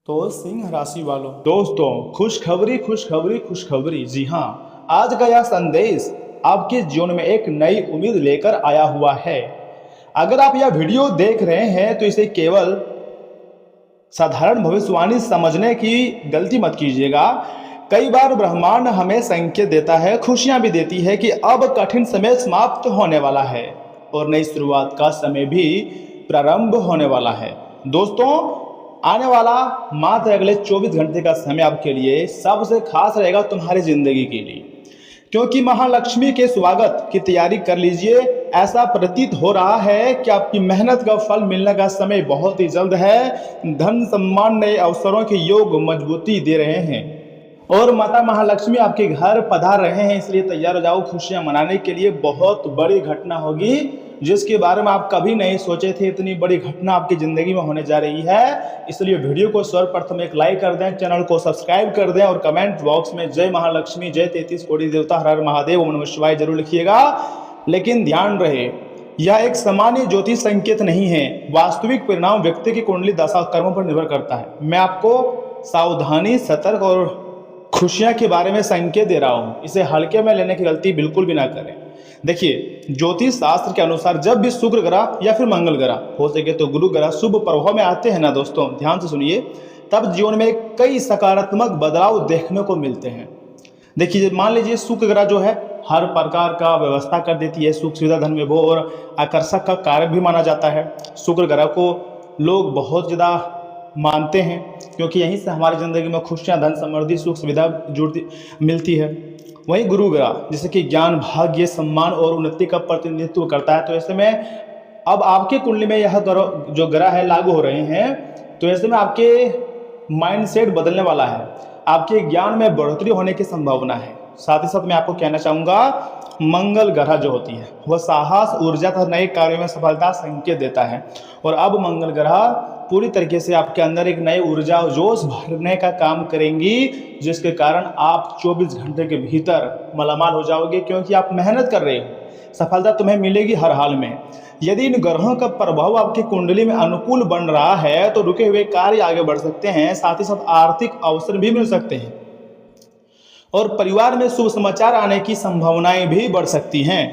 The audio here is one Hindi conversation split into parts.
तो सिंह राशि वालों, दोस्तों खुशखबरी खुशखबरी खुशखबरी। जी हाँ, आज का यह संदेश आपके जीवन में एक नई उम्मीद लेकर आया हुआ है। अगर आप यह वीडियो देख रहे हैं तो इसे केवल साधारण भविष्यवाणी समझने की गलती मत कीजिएगा। कई बार ब्रह्मांड हमें संकेत देता है, खुशियां भी देती है कि अब कठिन समय समाप्त होने वाला है और नई शुरुआत का समय भी प्रारंभ होने वाला है। दोस्तों, आने वाला मात्र अगले 24 घंटे का समय आपके लिए सबसे खास रहेगा तुम्हारी जिंदगी के लिए, क्योंकि महालक्ष्मी के स्वागत की तैयारी कर लीजिए। ऐसा प्रतीत हो रहा है कि आपकी मेहनत का फल मिलने का समय बहुत ही जल्द है। धन सम्मान नए अवसरों के योग मजबूती दे रहे हैं और माता महालक्ष्मी आपके घर पधार रहे हैं, इसलिए तैयार हो जाओ खुशियां मनाने के लिए। बहुत बड़ी घटना होगी जिसके बारे में आप कभी नहीं सोचे थे। इतनी बड़ी घटना आपकी ज़िंदगी में होने जा रही है, इसलिए वीडियो को सर्वप्रथम एक लाइक कर दें, चैनल को सब्सक्राइब कर दें और कमेंट बॉक्स में जय महालक्ष्मी, जय 33 कोटि देवता, हर हर महादेव, ओम नमः शिवाय जरूर लिखिएगा। लेकिन ध्यान रहे, यह एक सामान्य ज्योतिष संकेत नहीं है। वास्तविक परिणाम व्यक्ति की कुंडली दशा कर्मों पर निर्भर करता है। मैं आपको सावधानी, सतर्क और खुशियां के बारे में संकेत दे रहा हूं, इसे हल्के में लेने की गलती बिल्कुल भी ना करें। देखिए, ज्योतिष शास्त्र के अनुसार जब भी शुक्र ग्रह या फिर मंगल ग्रह, हो सके तो गुरु ग्रह शुभ प्रभाव में आते हैं ना दोस्तों, ध्यान से सुनिए, तब जीवन में कई सकारात्मक बदलाव देखने को मिलते हैं। देखिए, मान लीजिए शुक्र ग्रह जो है हर प्रकार का व्यवस्था कर देती है, सुख सुविधा, धन विभव और आकर्षक का कारक भी माना जाता है। शुक्र ग्रह को लोग बहुत ज़्यादा मानते हैं क्योंकि यहीं से हमारी ज़िंदगी में खुशियाँ, धन, समृद्धि, सुख सुविधा जुड़ती मिलती है। वहीं गुरु ग्रह जैसे कि ज्ञान, भाग्य, सम्मान और उन्नति का प्रतिनिधित्व करता है। तो ऐसे में अब आपके कुंडली में यह ग्रह जो ग्रह है लागू हो रहे हैं, तो ऐसे में आपके माइंडसेट बदलने वाला है, आपके ज्ञान में बढ़ोतरी होने की संभावना है। साथ ही साथ मैं आपको कहना चाहूँगा, मंगल ग्रह जो होती है वह साहस, ऊर्जा तथा नए कार्यों में सफलता संकेत देता है। और अब मंगल ग्रह पूरी तरीके से आपके अंदर एक नई ऊर्जा और जोश भरने का काम करेंगी, जिसके कारण आप 24 घंटे के भीतर मालामाल हो जाओगे, क्योंकि आप मेहनत कर रहे हो, सफलता तुम्हें मिलेगी हर हाल में। यदि इन ग्रहों का प्रभाव आपकी कुंडली में अनुकूल बन रहा है तो रुके हुए कार्य आगे बढ़ सकते हैं, साथ ही साथ आर्थिक अवसर भी मिल सकते हैं और परिवार में शुभ समाचार आने की संभावनाएं भी बढ़ सकती हैं।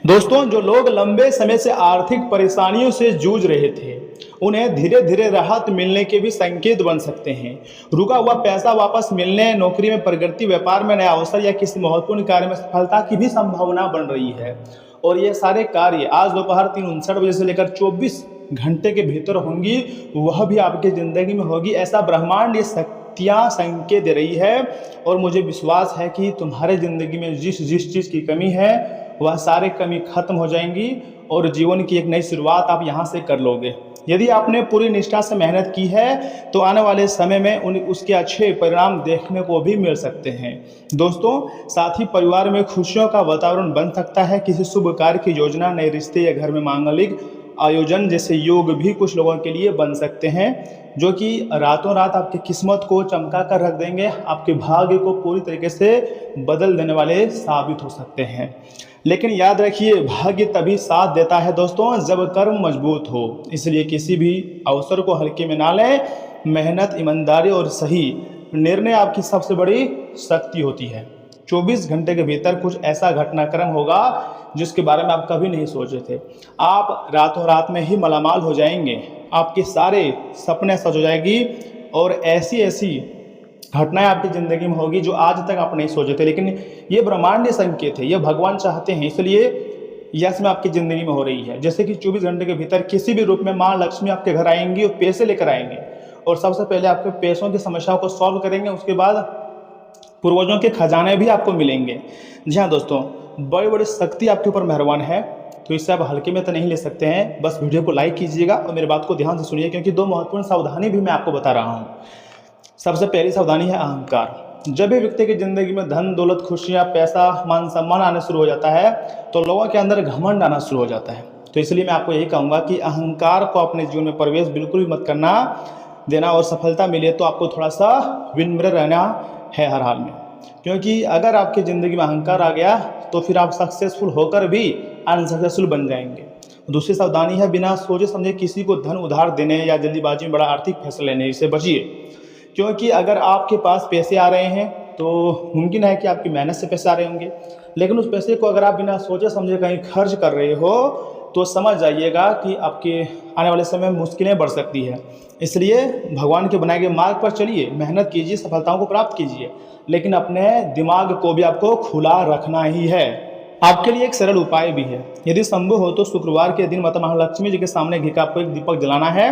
दोस्तों, जो लोग लंबे समय से आर्थिक परेशानियों से जूझ रहे थे, उन्हें धीरे धीरे राहत मिलने के भी संकेत बन सकते हैं। रुका हुआ पैसा वापस मिलने, नौकरी में प्रगति, व्यापार में नया अवसर या किसी महत्वपूर्ण कार्य में सफलता की भी संभावना बन रही है। और ये सारे कार्य आज दोपहर 3:59 बजे से लेकर 24 घंटे के भीतर होंगी, वह भी आपकी जिंदगी में होगी। ऐसा ब्रह्मांड ये शक्तियाँ संकेत दे रही है और मुझे विश्वास है कि तुम्हारे जिंदगी में जिस जिस चीज़ की कमी है वह सारे कमी खत्म हो जाएंगी और जीवन की एक नई शुरुआत आप यहाँ से कर लोगे। यदि आपने पूरी निष्ठा से मेहनत की है तो आने वाले समय में उसके अच्छे परिणाम देखने को भी मिल सकते हैं। दोस्तों, साथ ही परिवार में खुशियों का वातावरण बन सकता है। किसी शुभ कार्य की योजना, नए रिश्ते या घर में मांगलिक आयोजन जैसे योग भी कुछ लोगों के लिए बन सकते हैं, जो कि रातों रात आपकी किस्मत को चमका कर रख देंगे, आपके भाग्य को पूरी तरीके से बदल देने वाले साबित हो सकते हैं। लेकिन याद रखिए, भाग्य तभी साथ देता है दोस्तों जब कर्म मजबूत हो, इसलिए किसी भी अवसर को हल्के में ना लें। मेहनत, ईमानदारी और सही निर्णय आपकी सबसे बड़ी शक्ति होती है। 24 घंटे के भीतर कुछ ऐसा घटनाक्रम होगा जिसके बारे में आप कभी नहीं सोचे थे। आप रातों रात में ही मालामाल हो जाएंगे, आपके सारे सपने सच हो जाएगी और ऐसी ऐसी घटनाएं आपकी ज़िंदगी में होगी जो आज तक आप नहीं सोचे थे। लेकिन ये ब्रह्मांडीय संकेत है, ये भगवान चाहते हैं, इसलिए यह समय आपकी ज़िंदगी में हो रही है। जैसे कि 24 घंटे के भीतर किसी भी रूप में माँ लक्ष्मी आपके घर आएंगी और पैसे लेकर आएंगे और सबसे पहले आपके पैसों की समस्याओं को सॉल्व करेंगे, उसके बाद पूर्वजों के खजाने भी आपको मिलेंगे। जी हाँ दोस्तों, बड़ी बड़ी शक्ति आपके ऊपर मेहरबान है, तो इससे आप हल्के में तो नहीं ले सकते हैं। बस वीडियो को लाइक कीजिएगा और मेरी बात को ध्यान से सुनिए, क्योंकि 2 महत्वपूर्ण सावधानी भी मैं आपको बता रहा हूँ। सबसे पहली सावधानी है अहंकार। जब भी व्यक्ति की जिंदगी में धन, दौलत, खुशियाँ, पैसा, मान सम्मान आने शुरू हो जाता है तो लोगों के अंदर घमंड आना शुरू हो जाता है। तो इसलिए मैं आपको यही कहूँगा कि अहंकार को अपने जीवन में प्रवेश बिल्कुल भी मत करना देना, और सफलता मिले तो आपको थोड़ा सा विनम्र रहना है हर हाल में, क्योंकि अगर आपकी ज़िंदगी में अहंकार आ गया तो फिर आप सक्सेसफुल होकर भी अनसक्सेसफुल बन जाएंगे। दूसरी सावधानी है, बिना सोचे समझे किसी को धन उधार देने या जल्दीबाजी में बड़ा आर्थिक फैसला लेने से बचिए। क्योंकि अगर आपके पास पैसे आ रहे हैं तो मुमकिन है कि आपकी मेहनत से पैसे आ रहे होंगे, लेकिन उस पैसे को अगर आप बिना सोचे समझे कहीं खर्च कर रहे हो तो समझ जाइएगा कि आपके आने वाले समय में मुश्किलें बढ़ सकती है। इसलिए भगवान के बनाए गए मार्ग पर चलिए, मेहनत कीजिए, सफलताओं को प्राप्त कीजिए, लेकिन अपने दिमाग को भी आपको खुला रखना ही है। आपके लिए एक सरल उपाय भी है, यदि संभव हो तो शुक्रवार के दिन माता महालक्ष्मी जी के सामने घी का आपको एक दीपक जलाना है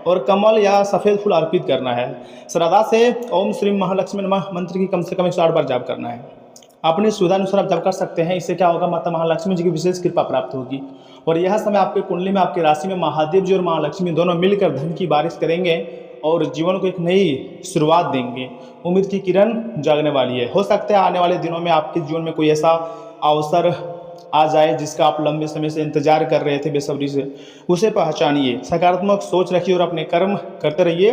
और कमल या सफ़ेद फूल अर्पित करना है। श्रद्धा से ओम श्री महालक्ष्मी नमः मंत्र की कम से कम 108 बार जाप करना है। अपनी सुविधानुसार आप जाप कर सकते हैं। इससे क्या होगा, माता महालक्ष्मी जी की विशेष कृपा प्राप्त होगी और यह समय आपके कुंडली में, आपकी राशि में महादेव जी और महालक्ष्मी दोनों मिलकर धन की बारिश करेंगे और जीवन को एक नई शुरुआत देंगे। उम्मीद की किरण जागने वाली है। हो सकता है आने वाले दिनों में आपके जीवन में कोई ऐसा अवसर आ जाए जिसका आप लंबे समय से इंतजार कर रहे थे बेसब्री से। उसे पहचानिए, सकारात्मक सोच रखिए और अपने कर्म करते रहिए।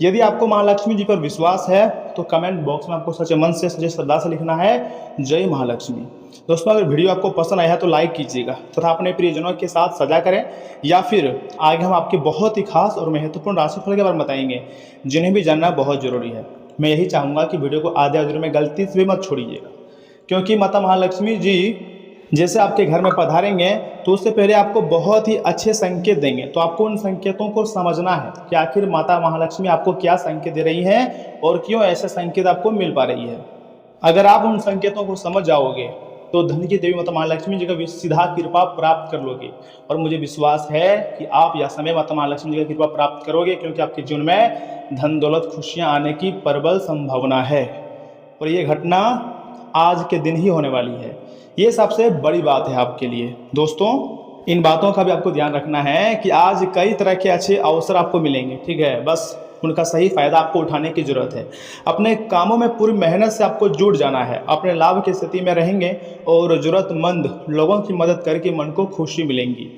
यदि आपको महालक्ष्मी जी पर विश्वास है तो कमेंट बॉक्स में आपको सच्चे मन से, सच्चे श्रद्धा से लिखना है जय महालक्ष्मी। दोस्तों, अगर वीडियो आपको पसंद आया है तो लाइक कीजिएगा तथा अपने प्रियजनों के साथ साझा करें, या फिर आगे हम आपके बहुत ही खास और महत्वपूर्ण राशिफल के बारे में बताएंगे जिन्हें भी जानना बहुत जरूरी है। मैं यही चाहूँगा कि वीडियो को आधे अधूरे में गलती से भी मत छोड़िएगा, क्योंकि माता महालक्ष्मी जी जैसे आपके घर में पधारेंगे तो उससे पहले आपको बहुत ही अच्छे संकेत देंगे। तो आपको उन संकेतों को समझना है कि आखिर माता महालक्ष्मी आपको क्या संकेत दे रही हैं और क्यों ऐसे संकेत आपको मिल पा रही है। अगर आप उन संकेतों को समझ जाओगे तो धन की देवी माता महालक्ष्मी जी का सीधा कृपा प्राप्त कर लोगे और मुझे विश्वास है कि आप यह समय माता महालक्ष्मी जी का कृपा प्राप्त करोगे, क्योंकि आपके जीवन में धन दौलत खुशियाँ आने की प्रबल संभावना है और ये घटना आज के दिन ही होने वाली है। ये सबसे बड़ी बात है आपके लिए। दोस्तों, इन बातों का भी आपको ध्यान रखना है कि आज कई तरह के अच्छे अवसर आपको मिलेंगे, ठीक है, बस उनका सही फायदा आपको उठाने की जरूरत है। अपने कामों में पूरी मेहनत से आपको जुट जाना है, अपने लाभ की स्थिति में रहेंगे और जरूरतमंद लोगों की मदद करके मन को खुशी मिलेंगी।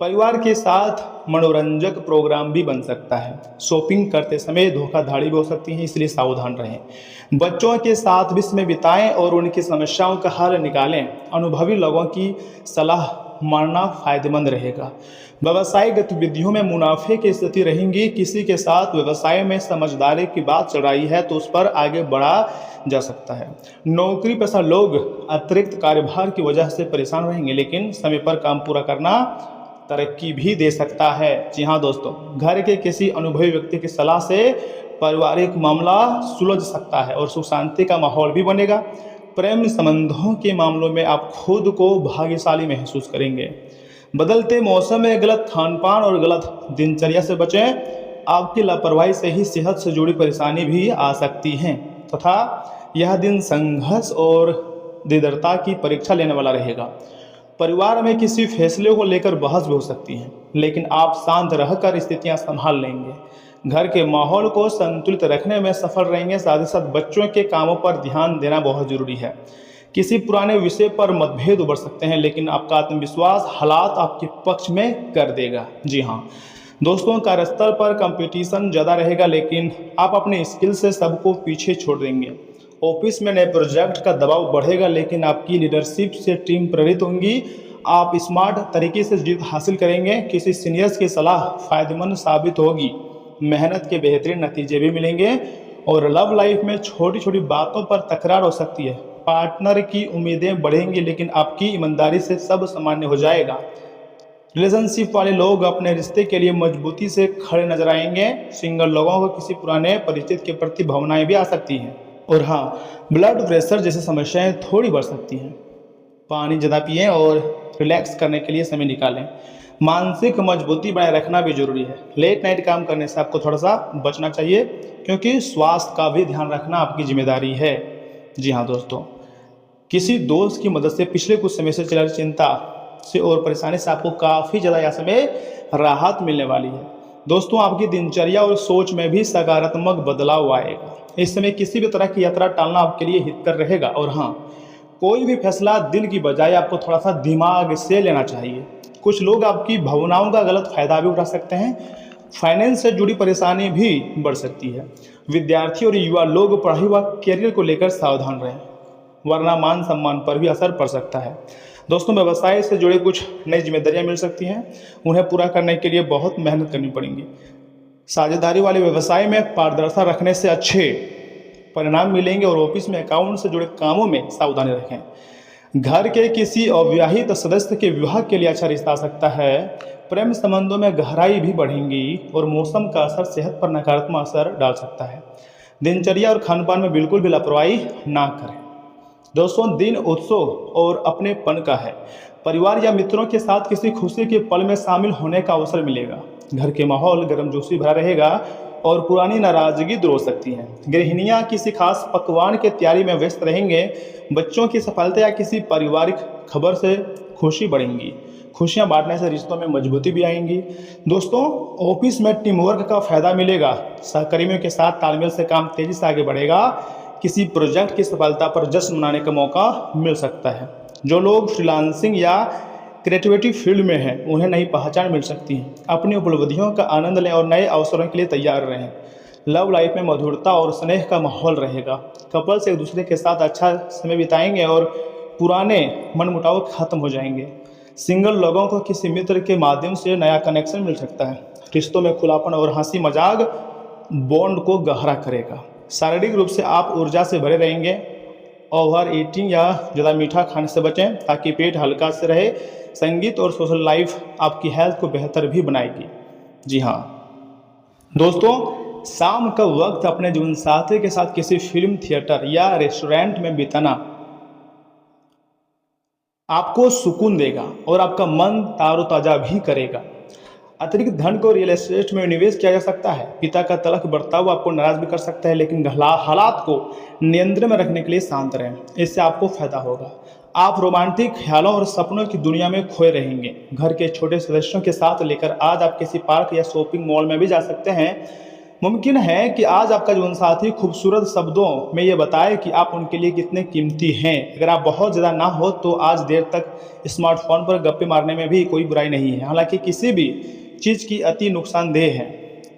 परिवार के साथ मनोरंजक प्रोग्राम भी बन सकता है। शॉपिंग करते समय धोखाधड़ी भी हो सकती है, इसलिए सावधान रहें। बच्चों के साथ भी समय बिताएं और उनकी समस्याओं का हल निकालें। अनुभवी लोगों की सलाह मानना फायदेमंद रहेगा। व्यवसायिक गतिविधियों में मुनाफे की स्थिति रहेंगी। किसी के साथ व्यवसाय में समझदारी की बात चल रही है तो उस पर आगे बढ़ा जा सकता है। नौकरी पेशा लोग अतिरिक्त कार्यभार की वजह से परेशान रहेंगे, लेकिन समय पर काम पूरा करना तरक्की भी दे सकता है। जी हाँ दोस्तों, घर के किसी अनुभवी व्यक्ति की सलाह से पारिवारिक मामला सुलझ सकता है और सुख शांति का माहौल भी बनेगा। प्रेम संबंधों के मामलों में आप खुद को भाग्यशाली महसूस करेंगे। बदलते मौसम में गलत खानपान और गलत दिनचर्या से बचें। आपकी लापरवाही से ही सेहत से जुड़ी परेशानी भी आ सकती हैं तथा यह दिन संघर्ष और दृढ़ता की परीक्षा लेने वाला रहेगा। परिवार में किसी फैसले को लेकर बहस भी हो सकती है, लेकिन आप शांत रहकर स्थितियां संभाल लेंगे। घर के माहौल को संतुलित रखने में सफल रहेंगे। साथ ही साथ बच्चों के कामों पर ध्यान देना बहुत जरूरी है। किसी पुराने विषय पर मतभेद उभर सकते हैं, लेकिन आपका आत्मविश्वास हालात आपके पक्ष में कर देगा। जी हाँ दोस्तों, कार्यस्थल पर कंपटीशन ज़्यादा रहेगा, लेकिन आप अपने स्किल से सबको पीछे छोड़ देंगे। ऑफिस में नए प्रोजेक्ट का दबाव बढ़ेगा, लेकिन आपकी लीडरशिप से टीम प्रेरित होंगी। आप स्मार्ट तरीके से जीत हासिल करेंगे। किसी सीनियर्स की सलाह फायदेमंद साबित होगी। मेहनत के बेहतरीन नतीजे भी मिलेंगे और लव लाइफ में छोटी छोटी बातों पर तकरार हो सकती है। पार्टनर की उम्मीदें बढ़ेंगी, लेकिन आपकी ईमानदारी से सब सामान्य हो जाएगा। रिलेशनशिप वाले लोग अपने रिश्ते के लिए मजबूती से खड़े नजर आएंगे। सिंगल लोगों को किसी पुराने परिचित के प्रति भावनाएं भी आ सकती हैं। और हाँ, ब्लड प्रेशर जैसी समस्याएं थोड़ी बढ़ सकती हैं। पानी ज़्यादा पिएं और रिलैक्स करने के लिए समय निकालें। मानसिक मजबूती बनाए रखना भी जरूरी है। लेट नाइट काम करने से आपको थोड़ा सा बचना चाहिए, क्योंकि स्वास्थ्य का भी ध्यान रखना आपकी जिम्मेदारी है। जी हाँ दोस्तों, किसी दोस्त की मदद से पिछले कुछ समय से चल रही चिंता से और परेशानी से आपको काफ़ी ज़्यादा यह समय राहत मिलने वाली है। दोस्तों, आपकी दिनचर्या और सोच में भी सकारात्मक बदलाव आएगा। इस समय किसी भी तरह की यात्रा टालना आपके लिए हितकर रहेगा। और हाँ, कोई भी फैसला दिल की बजाय आपको थोड़ा सा दिमाग से लेना चाहिए। कुछ लोग आपकी भावनाओं का गलत फायदा भी उठा सकते हैं। फाइनेंस से जुड़ी परेशानी भी बढ़ सकती है। विद्यार्थी और युवा लोग पढ़ाई व करियर को लेकर सावधान रहें, वरना मान सम्मान पर भी असर पड़ सकता है। दोस्तों, व्यवसाय से जुड़े कुछ नई जिम्मेदारियां मिल सकती हैं। उन्हें पूरा करने के लिए बहुत मेहनत करनी पड़ेंगी। साझेदारी वाले व्यवसाय में पारदर्शिता रखने से अच्छे परिणाम मिलेंगे और ऑफिस में अकाउंट से जुड़े कामों में सावधानी रखें। घर के किसी अविवाहित सदस्य के विवाह के लिए अच्छा रिश्ता आ सकता है। प्रेम संबंधों में गहराई भी बढ़ेंगी और मौसम का असर सेहत पर नकारात्मक असर डाल सकता है। दिनचर्या और खानपान में बिल्कुल भी लापरवाही ना करें। दोस्तों, दिन उत्सव और अपनेपन का है। परिवार या मित्रों के साथ किसी खुशी के पल में शामिल होने का अवसर मिलेगा। घर के माहौल गर्मजोशी भरा रहेगा और पुरानी नाराजगी दूर हो सकती है। गृहिणियां किसी खास पकवान की तैयारी में व्यस्त रहेंगे। बच्चों की सफलता या किसी पारिवारिक खबर से खुशी बढ़ेंगी। खुशियां बांटने से रिश्तों में मजबूती भी आएंगी। दोस्तों, ऑफिस में टीम वर्क का फायदा मिलेगा। सहकर्मियों के साथ तालमेल से काम तेजी से आगे बढ़ेगा। किसी प्रोजेक्ट की सफलता पर जश्न मनाने का मौका मिल सकता है। जो लोग फ्रीलांसिंग या क्रिएटिविटी फील्ड में हैं, उन्हें नई पहचान मिल सकती है। अपनी उपलब्धियों का आनंद लें और नए अवसरों के लिए तैयार रहें। लव लाइफ में मधुरता और स्नेह का माहौल रहेगा। कपल्स एक दूसरे के साथ अच्छा समय बिताएंगे और पुराने मनमुटाव खत्म हो जाएंगे। सिंगल लोगों को किसी मित्र के माध्यम से नया कनेक्शन मिल सकता है। रिश्तों में खुलापन और हंसी मजाक बॉन्ड को गहरा करेगा। शारीरिक रूप से आप ऊर्जा से भरे रहेंगे। ओवर ईटिंग या ज़्यादा मीठा खाने से बचें ताकि पेट हल्का से रहे। संगीत और सोशल लाइफ आपकी हेल्थ को बेहतर भी बनाएगी। जी हाँ दोस्तों, शाम का वक्त अपने जीवनसाथी के साथ किसी फिल्म, थिएटर या रेस्टोरेंट में बिताना आपको सुकून देगा और आपका मन तारोताजा भी करेगा। अतिरिक्त धन को रियल एस्टेट में निवेश किया जा सकता है। पिता का तलख बर्ताव आपको नाराज भी कर सकता है, लेकिन हालात को नियंत्रण में रखने के लिए शांत रहें। इससे आपको फायदा होगा। आप रोमांटिक ख्यालों और सपनों की दुनिया में खोए रहेंगे। घर के छोटे सदस्यों के साथ लेकर आज आप किसी पार्क या शॉपिंग मॉल में भी जा सकते हैं। मुमकिन है कि आज आपका जीवनसाथी खूबसूरत शब्दों में ये बताए कि आप उनके लिए कितने कीमती हैं। अगर आप बहुत ज़्यादा ना हो तो आज देर तक स्मार्टफोन पर गप्पे मारने में भी कोई बुराई नहीं है। हालांकि किसी भी चीज़ की अति नुकसानदेह है।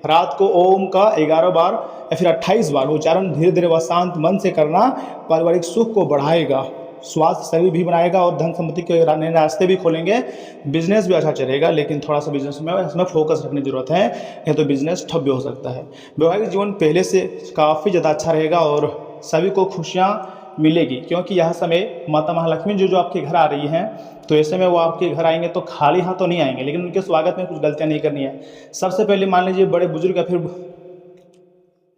रात को ओम का 11 बार या फिर 28 बार उच्चारण धीरे धीरे व शांत मन से करना पारिवारिक सुख को बढ़ाएगा, स्वास्थ्य शरीर भी बनाएगा और धन संपत्ति के नए रास्ते भी खोलेंगे। बिजनेस भी अच्छा चलेगा, लेकिन थोड़ा सा बिजनेस में इसमें फोकस रखने की जरूरत है, नहीं तो बिजनेस ठप भी हो सकता है। वैवाहिक जीवन पहले से काफ़ी ज़्यादा अच्छा रहेगा और सभी को खुशियाँ मिलेगी, क्योंकि यह समय माता महालक्ष्मी जो आपके घर आ रही हैं, तो ऐसे में वो आपके घर आएंगे तो खाली हाथ तो नहीं आएंगे, लेकिन उनके स्वागत में कुछ गलतियाँ नहीं करनी है। सबसे पहले मान लीजिए बड़े बुजुर्ग या फिर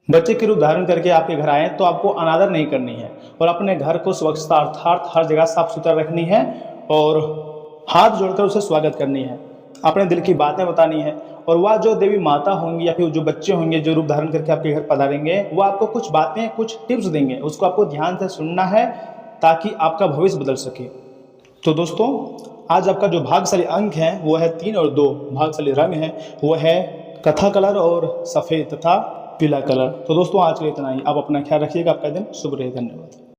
बच्चे के रूप धारण करके आपके घर आए तो आपको अनादर नहीं करनी है और अपने घर को स्वच्छता अर्थात हर जगह साफ सुथरा रखनी है और हाथ जोड़कर उसे स्वागत करनी है। अपने दिल की बातें बतानी है और वह जो देवी माता होंगी या फिर जो बच्चे होंगे जो रूप धारण करके आपके घर पधारेंगे, वो आपको कुछ बातें, कुछ टिप्स देंगे। उसको आपको ध्यान से सुनना है ताकि आपका भविष्य बदल सके। तो दोस्तों, आज आपका जो भाग्यशाली अंक है वो है 3 और 2। भाग्यशाली रंग है वो है कथा कलर और सफ़ेद तथा पीला कलर। तो दोस्तों, आज के लिए इतना ही। आप अपना ख्याल रखिएगा। आपका दिन शुभ रहे। धन्यवाद।